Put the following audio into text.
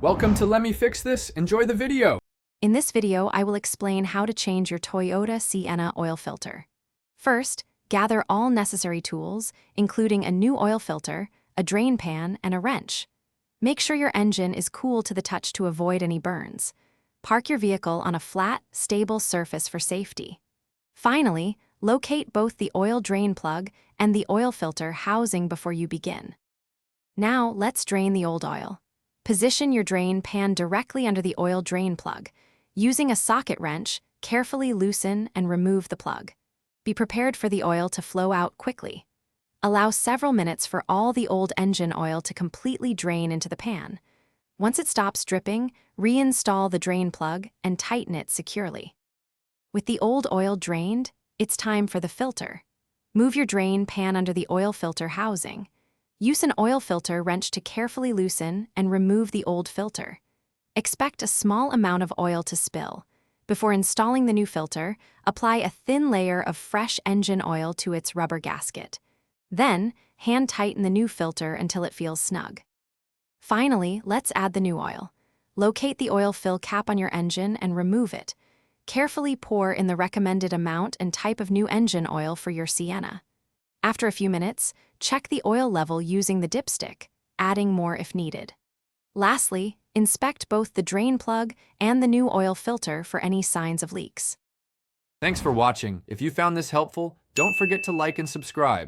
Welcome to Let Me Fix This. Enjoy the video. In this video, I will explain how to change your Toyota Sienna oil filter. First, gather all necessary tools, including a new oil filter, a drain pan, and a wrench. Make sure your engine is cool to the touch to avoid any burns. Park your vehicle on a flat, stable surface for safety. Finally, locate both the oil drain plug and the oil filter housing before you begin. Now, let's drain the old oil. Position your drain pan directly under the oil drain plug. Using a socket wrench, carefully loosen and remove the plug. Be prepared for the oil to flow out quickly. Allow several minutes for all the old engine oil to completely drain into the pan. Once it stops dripping, reinstall the drain plug and tighten it securely. With the old oil drained, it's time for the filter. Move your drain pan under the oil filter housing. Use an oil filter wrench to carefully loosen and remove the old filter. Expect a small amount of oil to spill. Before installing the new filter, apply a thin layer of fresh engine oil to its rubber gasket. Then, hand tighten the new filter until it feels snug. Finally, let's add the new oil. Locate the oil fill cap on your engine and remove it. Carefully pour in the recommended amount and type of new engine oil for your Sienna. After a few minutes, check the oil level using the dipstick, adding more if needed. Lastly, inspect both the drain plug and the new oil filter for any signs of leaks. Thanks for watching. If you found this helpful, don't forget to like and subscribe.